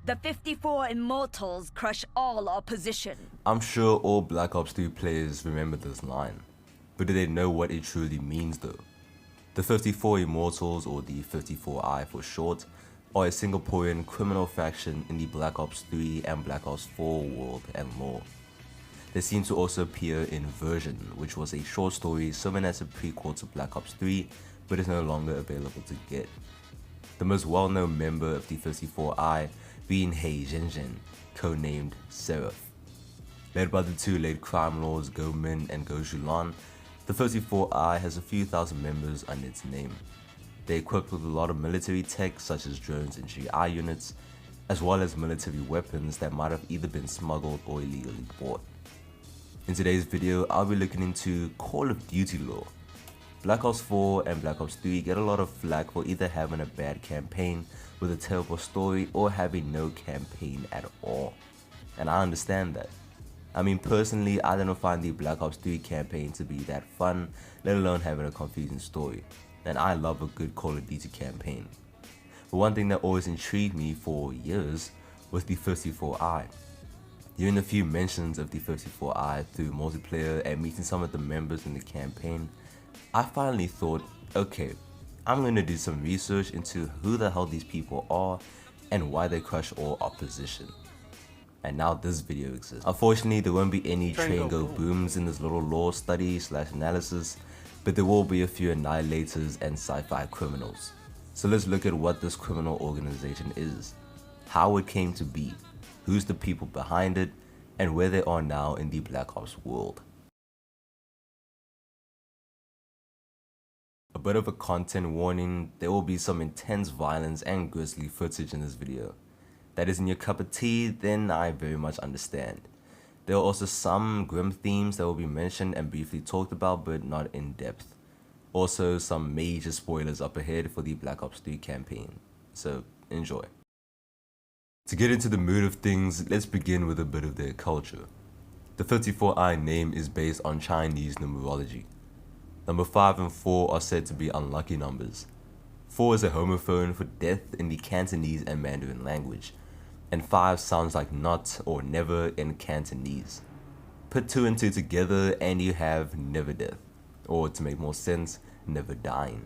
The 54 Immortals crush all opposition. I'm sure all Black Ops 3 players remember this line, but do they know what it truly means though? The 54 Immortals, or the 54I for short, are a Singaporean criminal faction in the Black Ops 3 and Black Ops 4 world and lore. They seem to also appear in Version, which was a short story serving as a prequel to Black Ops 3, but is no longer available to get. The most well-known member of the 54I being Hei Zhenzhen, codenamed Seraph. Led by the two late crime lords Go Min and Go Zhulan, the 54I has a few thousand members under its name. They're equipped with a lot of military tech such as drones and GI units, as well as military weapons that might have either been smuggled or illegally bought. In today's video, I'll be looking into Call of Duty lore. Black Ops 4 and Black Ops 3 get a lot of flack for either having a bad campaign with a terrible story or having no campaign at all. And I understand that. I mean, personally, I don't find the Black Ops 3 campaign to be that fun, let alone having a confusing story. And I love a good Call of Duty campaign. But one thing that always intrigued me for years was the 54I. Hearing a few mentions of the 54I through multiplayer and meeting some of the members in the campaign, I finally thought, okay, I'm going to do some research into who the hell these people are and why they crush all opposition. And now this video exists. Unfortunately, there won't be any train go booms in this little lore study / analysis, but there will be a few annihilators and sci-fi criminals. So let's look at what this criminal organization is, how it came to be, who's the people behind it, and where they are now in the Black Ops world. A bit of a content warning, there will be some intense violence and grisly footage in this video. That isn't your cup of tea, then I very much understand. There are also some grim themes that will be mentioned and briefly talked about, but not in depth. Also, some major spoilers up ahead for the Black Ops 3 campaign, so enjoy. To get into the mood of things, let's begin with a bit of their culture. The 54I name is based on Chinese numerology. Number 5 and 4 are said to be unlucky numbers. 4 is a homophone for death in the Cantonese and Mandarin language, and 5 sounds like not or never in Cantonese. Put 2 and 2 together and you have never death, or to make more sense, never dying.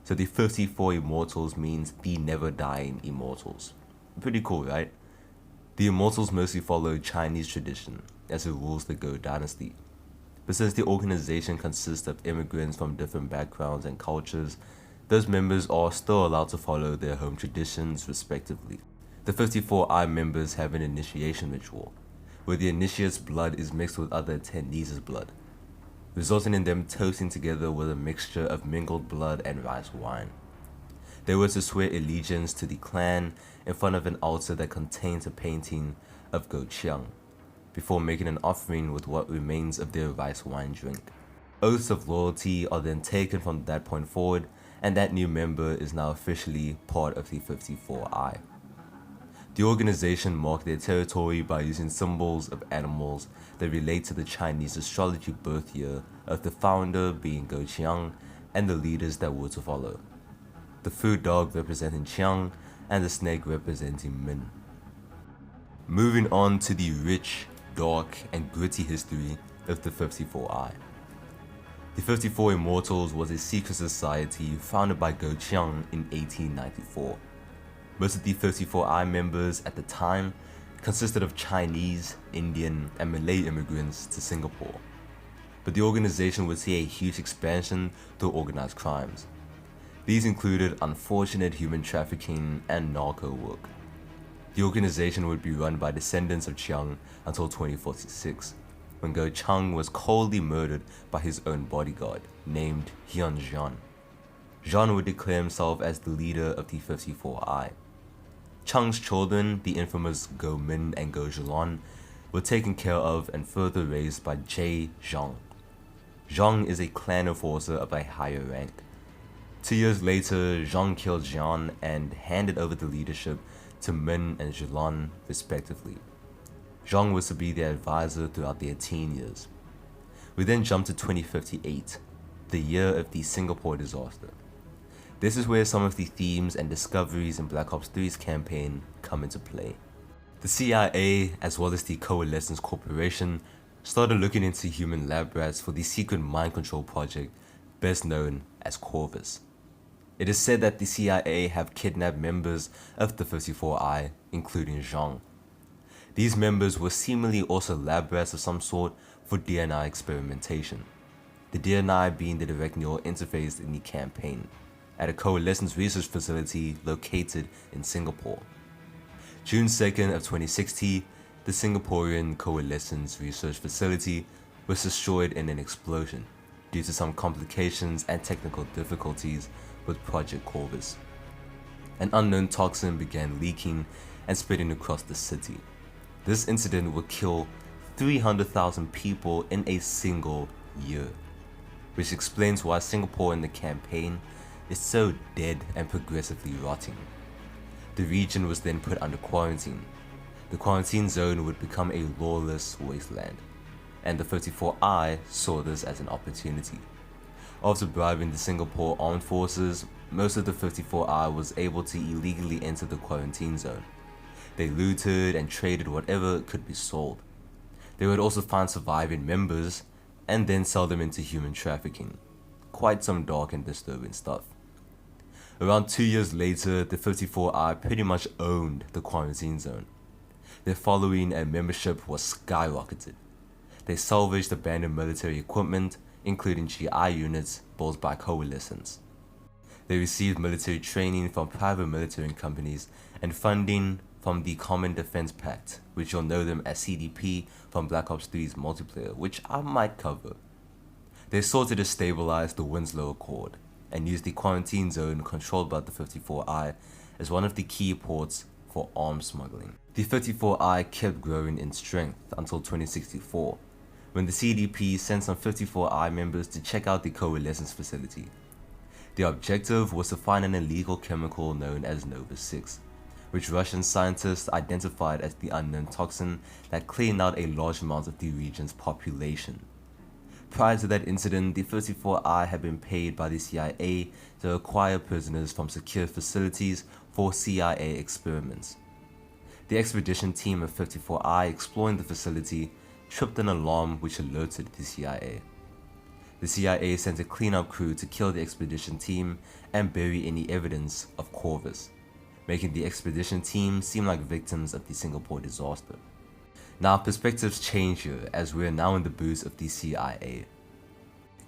So the 54 Immortals means the never dying Immortals. Pretty cool, right? The Immortals mostly follow Chinese tradition, as it rules the Go dynasty. But since the organization consists of immigrants from different backgrounds and cultures, those members are still allowed to follow their home traditions respectively. The 54I members have an initiation ritual, where the initiate's blood is mixed with other attendees' blood, resulting in them toasting together with a mixture of mingled blood and rice wine. They were to swear allegiance to the clan in front of an altar that contains a painting of Go Chiang, before making an offering with what remains of their rice wine drink. Oaths of loyalty are then taken from that point forward, and that new member is now officially part of the 54I. The organization marked their territory by using symbols of animals that relate to the Chinese astrology birth year of the founder being Go Chiang and the leaders that were to follow. The food dog representing Chiang and the snake representing Min. Moving on to the rich, dark and gritty history of the 54I. The 54 Immortals was a secret society founded by Go Chiang in 1894. Most of the 54I members at the time consisted of Chinese, Indian and Malay immigrants to Singapore. But the organization would see a huge expansion through organized crimes. These included unfortunate human trafficking and narco work. The organization would be run by descendants of Chiang until 2046, when Go Chiang was coldly murdered by his own bodyguard, named Hyun Zhan. Zhan would declare himself as the leader of the 54I. Chiang's children, the infamous Go Min and Go Zhulan, were taken care of and further raised by Jay Zhang. Zhang is a clan enforcer of a higher rank. 2 years later, Zhang killed Zhan and handed over the leadership to Min and Zhulan respectively. Zhang was to be their advisor throughout their teen years. We then jump to 2058, the year of the Singapore disaster. This is where some of the themes and discoveries in Black Ops 3's campaign come into play. The CIA, as well as the Coalescence Corporation, started looking into human lab rats for the secret mind control project, best known as Corvus. It is said that the CIA have kidnapped members of the 54I, including Zhang. These members were seemingly also lab rats of some sort for DNI experimentation, the DNI being the direct neural interface in the campaign, at a Coalescence research facility located in Singapore. June 2nd of 2016, the Singaporean Coalescence research facility was destroyed in an explosion due to some complications and technical difficulties with Project Corvus. An unknown toxin began leaking and spreading across the city. This incident would kill 300,000 people in a single year, which explains why Singapore in the campaign is so dead and progressively rotting. The region was then put under quarantine. The quarantine zone would become a lawless wasteland, and the 54I saw this as an opportunity. After bribing the Singapore armed forces, most of the 54I was able to illegally enter the quarantine zone. They looted and traded whatever could be sold. They would also find surviving members and then sell them into human trafficking. Quite some dark and disturbing stuff. Around 2 years later, the 54I pretty much owned the quarantine zone. Their following and membership was skyrocketed. They salvaged abandoned military equipment, including GI units built by Coalescence. They received military training from private military companies and funding from the Common Defense Pact, which you'll know them as CDP from Black Ops 3's multiplayer, which I might cover. They sought to destabilize the Winslow Accord and used the quarantine zone controlled by the 54I as one of the key ports for arms smuggling. The 54I kept growing in strength until 2064, when the CDP sent some 54I members to check out the Coalescence facility. The objective was to find an illegal chemical known as Nova 6, which Russian scientists identified as the unknown toxin that cleaned out a large amount of the region's population. Prior to that incident, the 54I had been paid by the CIA to acquire prisoners from secure facilities for CIA experiments. The expedition team of 54I exploring the facility tripped an alarm which alerted the CIA. The CIA sent a cleanup crew to kill the expedition team and bury any evidence of Corvus, making the expedition team seem like victims of the Singapore disaster. Now perspectives change here as we are now in the boots of the CIA.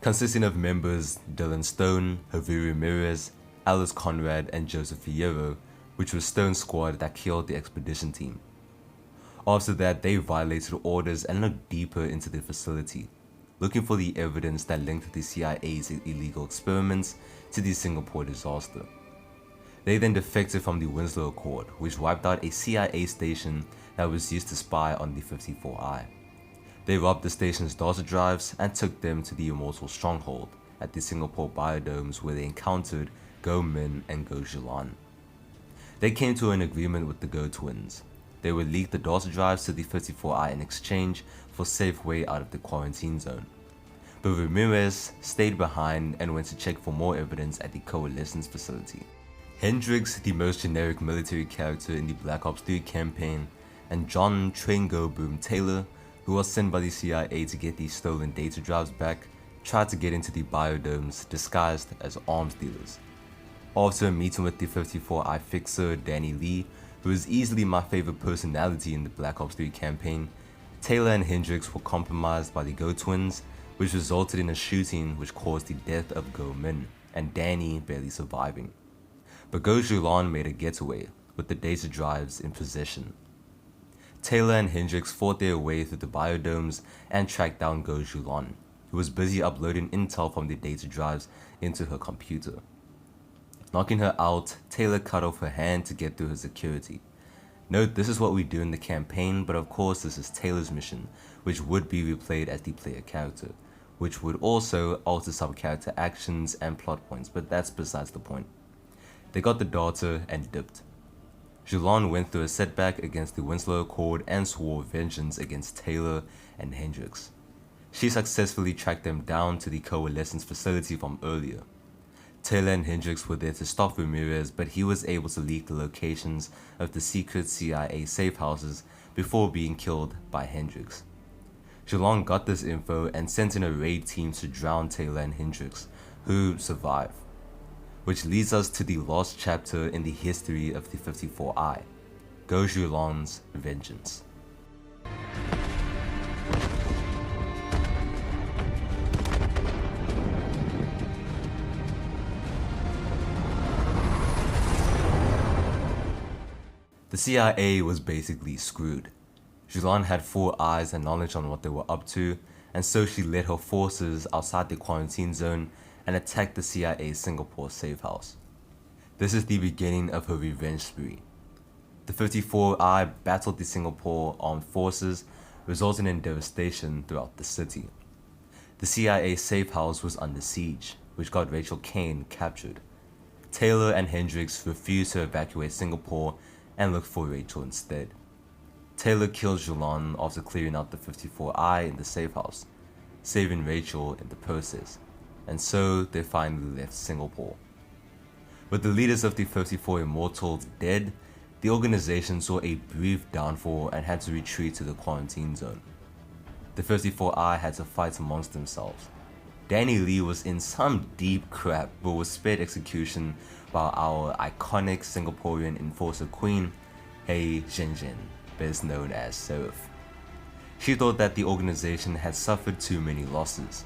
Consisting of members Dylan Stone, Javier Ramirez, Alice Conrad and Joseph Fierro, which was Stone's squad that killed the expedition team. After that, they violated orders and looked deeper into the facility, looking for the evidence that linked the CIA's illegal experiments to the Singapore disaster. They then defected from the Winslow Accord, which wiped out a CIA station that was used to spy on the 54I. They robbed the station's data drives and took them to the Immortals stronghold at the Singapore biodomes, where they encountered Go Min and Go Zhilan. They came to an agreement with the Go twins. They would leak the data drives to the 54I in exchange for safe way out of the quarantine zone. But Ramirez stayed behind and went to check for more evidence at the Coalescence facility. Hendricks, the most generic military character in the Black Ops 3 campaign, and John Train Go Boom Taylor, who was sent by the CIA to get these stolen data drives back, tried to get into the biodomes disguised as arms dealers. After a meeting with the 54I fixer Danny Lee, who is easily my favorite personality in the Black Ops 3 campaign, Taylor and Hendricks were compromised by the Go twins, which resulted in a shooting which caused the death of Go Min, and Danny barely surviving. But Go Zhilan made a getaway, with the data drives in possession. Taylor and Hendricks fought their way through the biodomes and tracked down Go Zhilan, who was busy uploading intel from the data drives into her computer. Knocking her out, Taylor cut off her hand to get through her security. Note, this is what we do in the campaign, but of course this is Taylor's mission, which would be replayed as the player character, which would also alter some character actions and plot points, but that's besides the point. They got the data and dipped. Zhilan went through a setback against the Winslow Accord and swore vengeance against Taylor and Hendricks. She successfully tracked them down to the Coalescence facility from earlier. Taylor and Hendricks were there to stop Ramirez, but he was able to leak the locations of the secret CIA safe houses before being killed by Hendricks. Zhulon got this info and sent in a raid team to drown Taylor and Hendricks, who survive. Which leads us to the last chapter in the history of the 54I, Go Zhulon's Vengeance. The CIA was basically screwed. Zhulon had 4 eyes and knowledge on what they were up to, and so she led her forces outside the quarantine zone and attacked the CIA Singapore safe house. This is the beginning of her revenge spree. The 54I battled the Singapore armed forces, resulting in devastation throughout the city. The CIA safe house was under siege, which got Rachel Kane captured. Taylor and Hendricks refused to evacuate Singapore and looked for Rachel instead. Taylor killed Zhulon after clearing out the 54I in the safe house, saving Rachel in the process, and so they finally left Singapore. With the leaders of the 54 Immortals dead, the organization saw a brief downfall and had to retreat to the quarantine zone. The 54I had to fight amongst themselves. Danny Lee was in some deep crap but was spared execution by our iconic Singaporean enforcer queen, Hei Zhenzhen, best known as Seraph. She thought that the organization had suffered too many losses,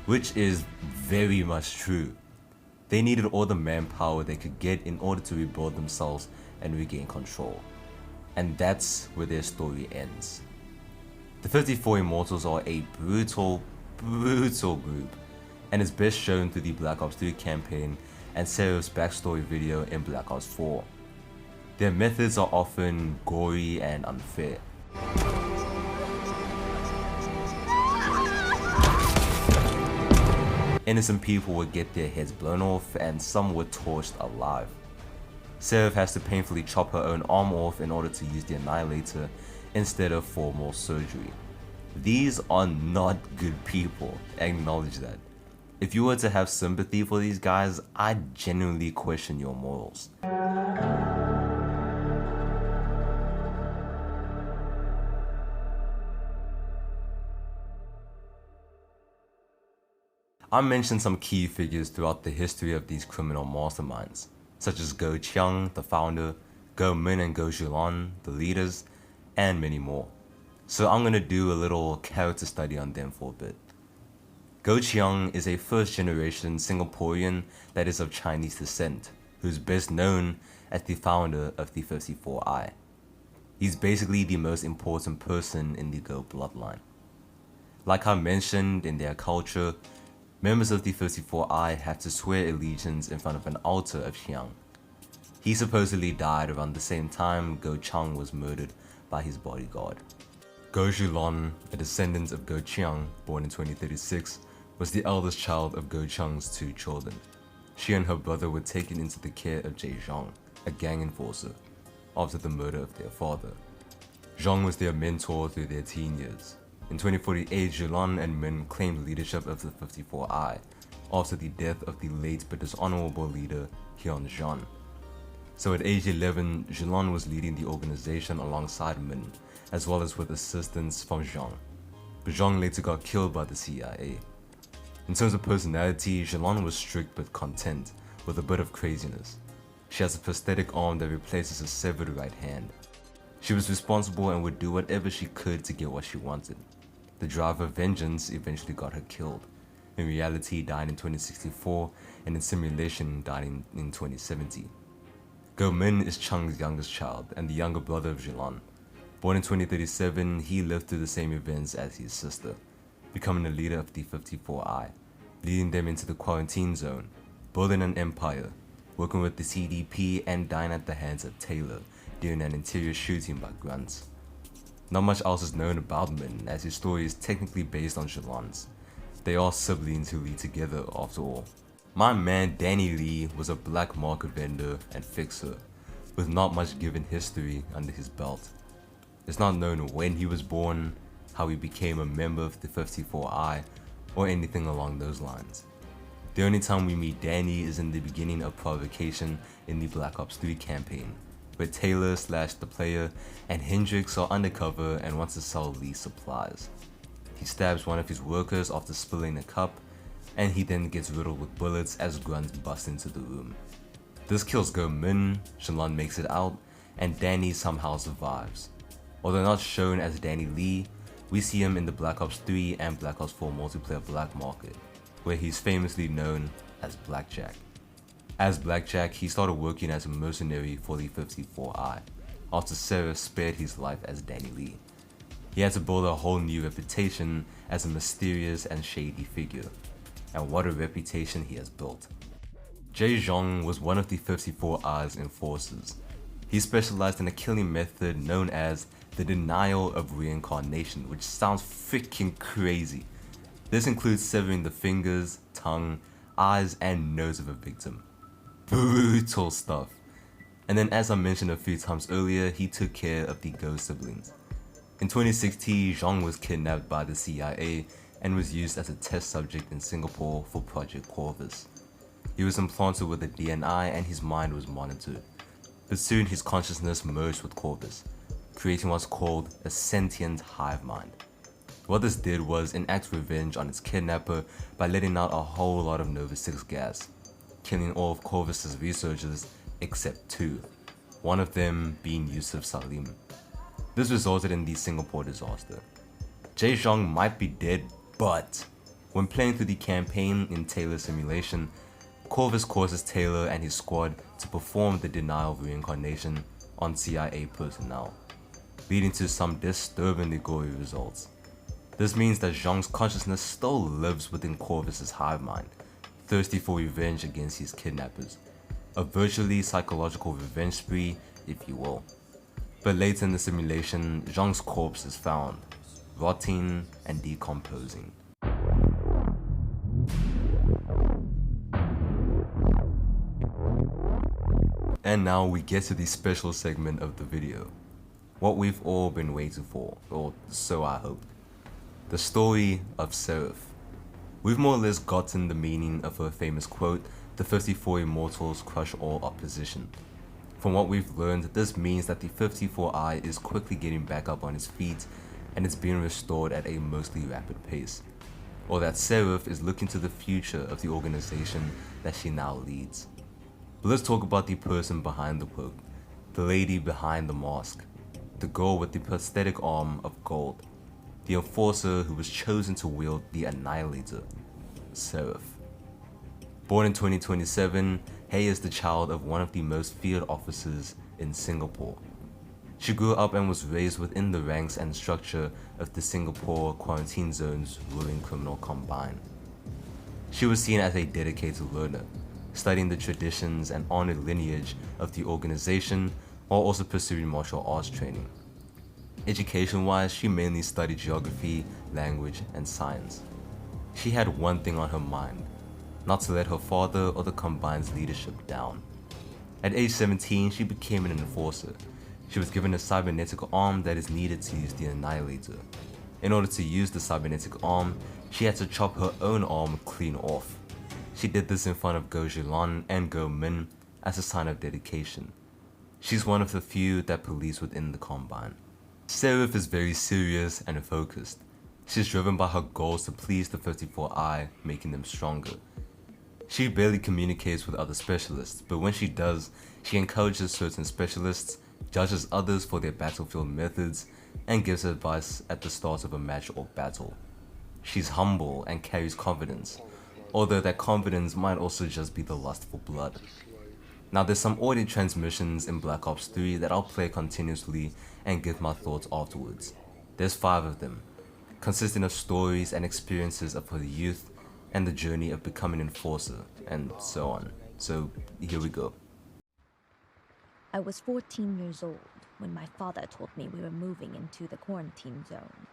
which is very much true. They needed all the manpower they could get in order to rebuild themselves and regain control. And that's where their story ends. The 54 Immortals are a brutal group, and is best shown through the Black Ops 3 campaign and Seraph's backstory video in Black Ops 4. Their methods are often gory and unfair. Innocent people would get their heads blown off and some were torched alive. Seraph has to painfully chop her own arm off in order to use the Annihilator instead of formal surgery. These are not good people, acknowledge that. If you were to have sympathy for these guys, I'd genuinely question your morals. I mentioned some key figures throughout the history of these criminal masterminds, such as Go Chiang, the founder, Go Min and Go Zhulon, the leaders, and many more. So I'm gonna do a little character study on them for a bit. Go Chiang is a first-generation Singaporean that is of Chinese descent, who's best known as the founder of the 54I. He's basically the most important person in the Go bloodline. Like I mentioned, in their culture, members of the 54I have to swear allegiance in front of an altar of Chiang. He supposedly died around the same time Go Chiang was murdered by his bodyguard. Go Zhulon, a descendant of Go Chiang, born in 2036, was the eldest child of Go Chiang's 2 children. She and her brother were taken into the care of Jay Zhang, a gang enforcer, after the murder of their father. Zhang was their mentor through their teen years. In 2048, Zhulon and Min claimed leadership of the 54I after the death of the late but dishonorable leader Hyun Zhan. So at age 11, Zhulon was leading the organization alongside Min, as well as with assistance from Zhang. But Zhang later got killed by the CIA. In terms of personality, Zhulon was strict but content, with a bit of craziness. She has a prosthetic arm that replaces a severed right hand. She was responsible and would do whatever she could to get what she wanted. The drive of vengeance eventually got her killed. In reality, died in 2064, and in simulation, died in 2070. Go Min is Chang's youngest child and the younger brother of Zhulon. Born in 2037, he lived through the same events as his sister, becoming a leader of the 54I, leading them into the quarantine zone, building an empire, working with the CDP, and dying at the hands of Taylor during an interior shooting by grunts. Not much else is known about Min, as his story is technically based on Zhulon's. They are siblings who lead together after all. My man Danny Lee was a black market vendor and fixer, with not much given history under his belt. It's not known when he was born, how he became a member of the 54I, or anything along those lines. The only time we meet Danny is in the beginning of Provocation in the Black Ops 3 campaign, where Taylor / the player and Hendrix are undercover and wants to sell Lee supplies. He stabs one of his workers after spilling a cup, and he then gets riddled with bullets as grunts bust into the room. This kills Go Min, Shalon makes it out, and Danny somehow survives. Although not shown as Danny Lee, we see him in the Black Ops 3 and Black Ops 4 multiplayer Black Market, where he's famously known as Blackjack. As Blackjack, he started working as a mercenary for the 54i, after Seraph spared his life as Danny Lee. He had to build a whole new reputation as a mysterious and shady figure, and what a reputation he has built. Jae Jong was one of the 54i's enforcers. He specialized in a killing method known as the denial of reincarnation, which sounds freaking crazy. This includes severing the fingers, tongue, eyes, and nose of a victim. Brutal stuff. And then, as I mentioned a few times earlier, he took care of the Go siblings. In 2016, Zhang was kidnapped by the CIA and was used as a test subject in Singapore for Project Corvus. He was implanted with a DNI and his mind was monitored, but soon his consciousness merged with Corvus, creating what's called a sentient hive mind. What this did was enact revenge on its kidnapper by letting out a whole lot of Nova 6 gas, killing all of Corvus's researchers except 2, one of them being Yusuf Salim. This resulted in the Singapore disaster. Jae Zhong might be dead, but when playing through the campaign in Taylor's simulation, Corvus causes Taylor and his squad to perform the denial of reincarnation on CIA personnel, leading to some disturbingly gory results. This means that Zhong's consciousness still lives within Corvus's hive mind, thirsty for revenge against his kidnappers. A virtually psychological revenge spree, if you will. But later in the simulation, Zhong's corpse is found, rotting and decomposing. And now we get to the special segment of the video. What we've all been waiting for, or so I hope. The story of Seraph. We've more or less gotten the meaning of her famous quote, "The 54 Immortals crush all opposition." From what we've learned, this means that the 54i is quickly getting back up on its feet and it's being restored at a mostly rapid pace. Or that Seraph is looking to the future of the organization that she now leads. But let's talk about the person behind the quote, the lady behind the mask, the girl with the prosthetic arm of gold, the enforcer who was chosen to wield the Annihilator, Seraph. Born in 2027, Hei is the child of one of the most feared officers in Singapore. She grew up and was raised within the ranks and structure of the Singapore quarantine zone's ruling criminal combine. She was seen as a dedicated learner, studying the traditions and honored lineage of the organization while also pursuing martial arts training. Education-wise, she mainly studied geography, language, and science. She had one thing on her mind: not to let her father or the Combine's leadership down. At age 17, she became an enforcer. She was given a cybernetic arm that is needed to use the Annihilator. In order to use the cybernetic arm, she had to chop her own arm clean off. She did this in front of Go Jilan and Go Min as a sign of dedication. She's one of the few that police within the Combine. Seraph is very serious and focused. She's driven by her goals to please the 54i, making them stronger. She barely communicates with other specialists, but when she does, she encourages certain specialists, judges others for their battlefield methods, and gives advice at the start of a match or battle. She's humble and carries confidence, although that confidence might also just be the lust for blood. Now there's some audio transmissions in Black Ops 3 that I'll play continuously and give my thoughts afterwards. There's 5 of them, consisting of stories and experiences of her youth and the journey of becoming an enforcer, and so on. So here we go. I was 14 years old when my father told me we were moving into the quarantine zone.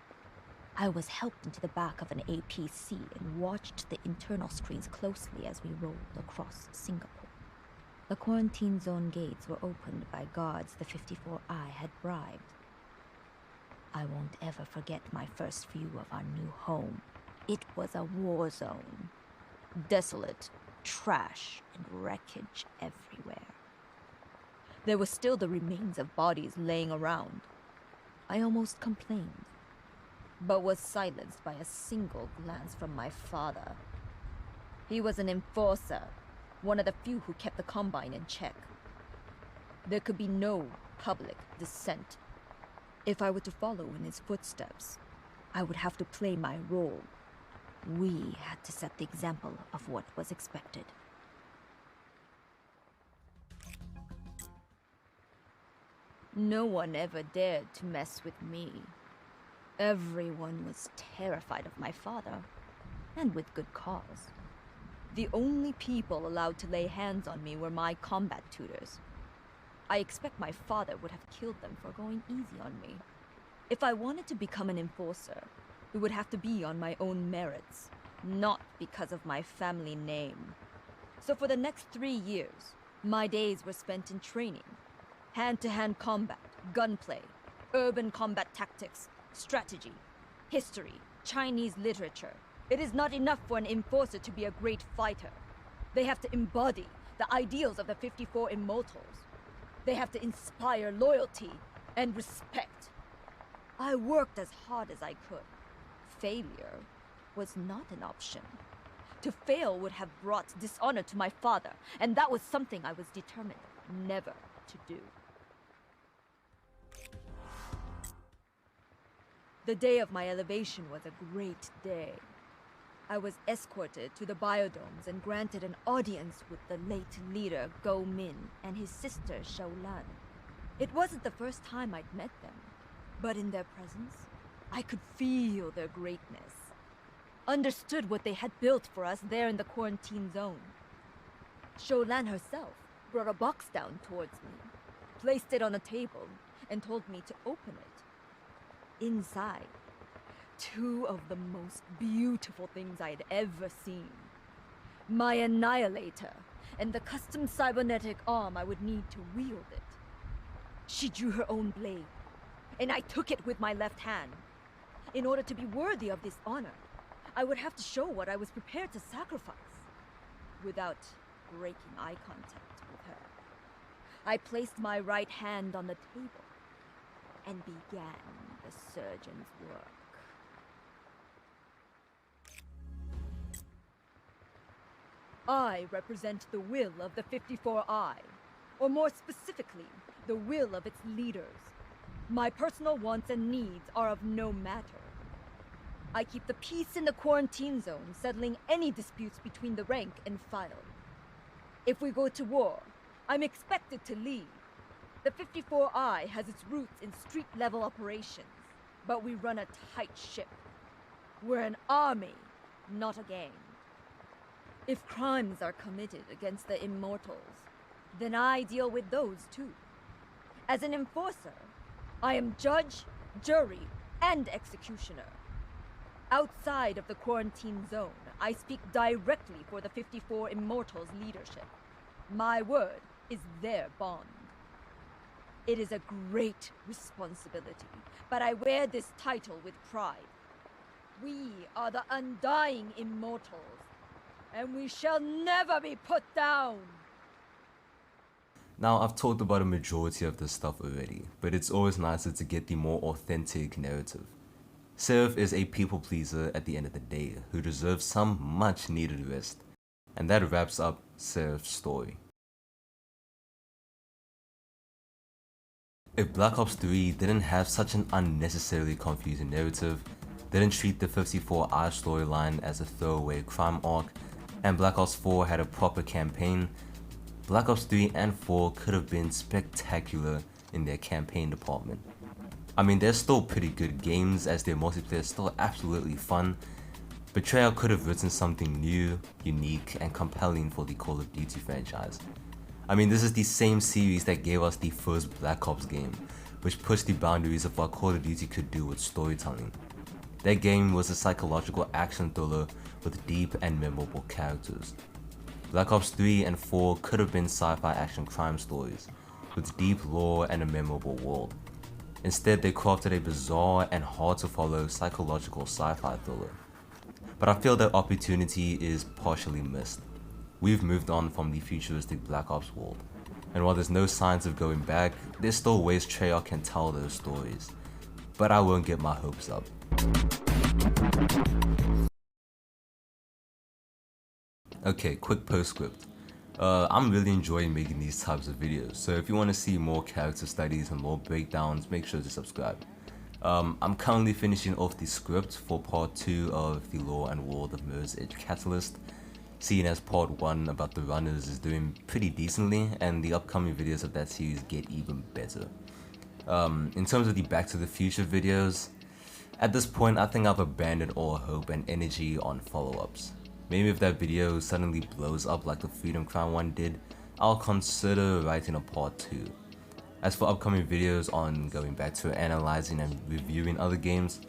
I was helped into the back of an APC and watched the internal screens closely as we rolled across Singapore. The quarantine zone gates were opened by guards the 54i had bribed. I won't ever forget my first view of our new home. It was a war zone. Desolate, trash, and wreckage everywhere. There were still the remains of bodies laying around. I almost complained, but was silenced by a single glance from my father. He was an enforcer, one of the few who kept the Combine in check. There could be no public dissent. If I were to follow in his footsteps, I would have to play my role. We had to set the example of what was expected. No one ever dared to mess with me. Everyone was terrified of my father, and with good cause. The only people allowed to lay hands on me were my combat tutors. I expect my father would have killed them for going easy on me. If I wanted to become an enforcer, it would have to be on my own merits, not because of my family name. So for the next 3 years, my days were spent in training. Hand-to-hand combat, gunplay, urban combat tactics, strategy, history, Chinese literature. It is not enough for an enforcer to be a great fighter. They have to embody the ideals of the 54 Immortals. They have to inspire loyalty and respect. I worked as hard as I could. Failure was not an option. To fail would have brought dishonor to my father, and that was something I was determined never to do. The day of my elevation was a great day. I was escorted to the biodomes and granted an audience with the late leader Go Min and his sister Xiaolan. It wasn't the first time I'd met them, but in their presence, I could feel their greatness. Understood what they had built for us there in the quarantine zone. Xiaolan herself brought a box down towards me, placed it on a table, and told me to open it. Inside, 2 of the most beautiful things I had ever seen. My Annihilator, and the custom cybernetic arm I would need to wield it. She drew her own blade, and I took it with my left hand. In order to be worthy of this honor, I would have to show what I was prepared to sacrifice, without breaking eye contact with her. I placed my right hand on the table, and began the surgeon's work. I represent the will of the 54I, or more specifically, the will of its leaders. My personal wants and needs are of no matter. I keep the peace in the quarantine zone, settling any disputes between the rank and file. If we go to war, I'm expected to lead. The 54I has its roots in street-level operations, but we run a tight ship. We're an army, not a gang. If crimes are committed against the Immortals, then I deal with those too. As an enforcer, I am judge, jury, and executioner. Outside of the quarantine zone, I speak directly for the 54 Immortals leadership. My word is their bond. It is a great responsibility, but I wear this title with pride. We are the undying Immortals, and we shall never be put down! Now, I've talked about a majority of this stuff already, but it's always nicer to get the more authentic narrative. Seraph is a people pleaser at the end of the day, who deserves some much needed rest. And that wraps up Seraph's story. If Black Ops 3 didn't have such an unnecessarily confusing narrative, didn't treat the 54I storyline as a throwaway crime arc, and Black Ops 4 had a proper campaign, Black Ops 3 and 4 could have been spectacular in their campaign department. I mean, they're still pretty good games as their multiplayer is still absolutely fun, but Treyarch could have written something new, unique, and compelling for the Call of Duty franchise. I mean, this is the same series that gave us the first Black Ops game, which pushed the boundaries of what Call of Duty could do with storytelling. That game was a psychological action thriller with deep and memorable characters. Black Ops 3 and 4 could have been sci-fi action crime stories, with deep lore and a memorable world. Instead, they crafted a bizarre and hard to follow psychological sci-fi thriller. but I feel that opportunity is partially missed. We've moved on from the futuristic Black Ops world, and while there's no signs of going back, there's still ways Treyarch can tell those stories. But I won't get my hopes up. Okay, quick postscript. I'm really enjoying making these types of videos, so if you want to see more character studies and more breakdowns, make sure to subscribe. I'm currently finishing off the script for part 2 of the Lore and World of Mirror's Edge Catalyst, seeing as part 1 about the runners is doing pretty decently, and the upcoming videos of that series get even better. In terms of the Back to the Future videos, at this point I think I've abandoned all hope and energy on follow-ups. Maybe if that video suddenly blows up like the Freedom Crown one did, I'll consider writing a part 2. As for upcoming videos on going back to analyzing and reviewing other games,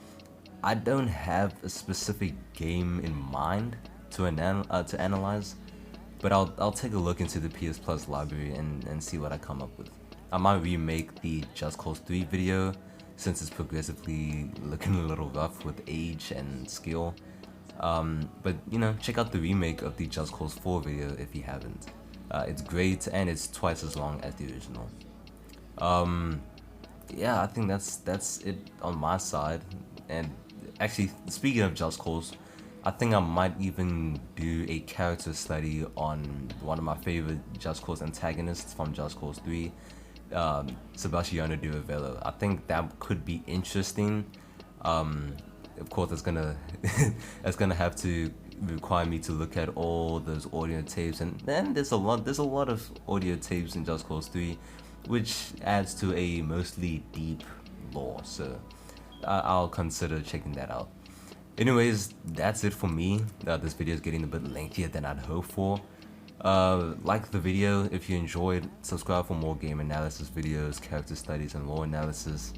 I don't have a specific game in mind to analyze, but I'll take a look into the PS Plus library and see what I come up with. I might remake the Just Cause 3 video since it's progressively looking a little rough with age and skill. But you know, check out the remake of the Just Cause 4 video if you haven't. It's great and it's twice as long as the original. Yeah, I think that's it on my side. And actually, speaking of Just Cause, I think I might even do a character study on one of my favorite Just Cause antagonists from Just Cause 3, Sebastiano de Rivelo. I think that could be interesting. Of course, that's gonna that's gonna have to require me to look at all those audio tapes, and then there's a lot of audio tapes in Just Cause 3, which adds to a mostly deep lore. So I'll consider checking that out. Anyways, that's it for me. This video is getting a bit lengthier than I'd hoped for. Like the video if you enjoyed, subscribe for more game analysis videos, character studies, and lore analysis.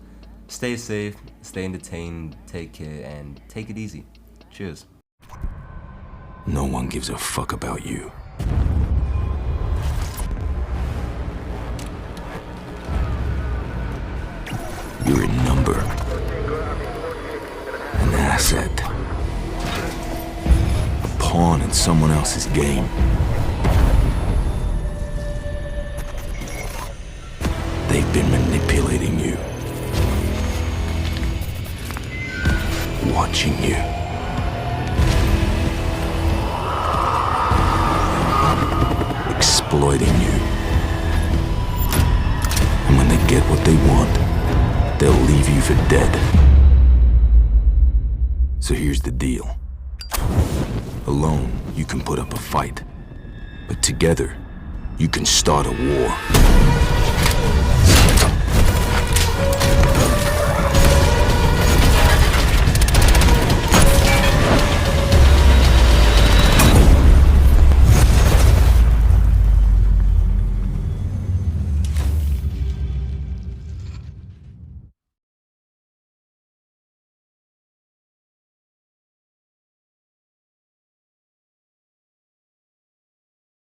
Stay safe, stay entertained, take care, and take it easy. Cheers. No one gives a fuck about you. You're a number. An asset. A pawn in someone else's game. They've been manipulating you. Watching you. Exploiting you. And when they get what they want, they'll leave you for dead. So here's the deal. Alone, you can put up a fight. But together, you can start a war.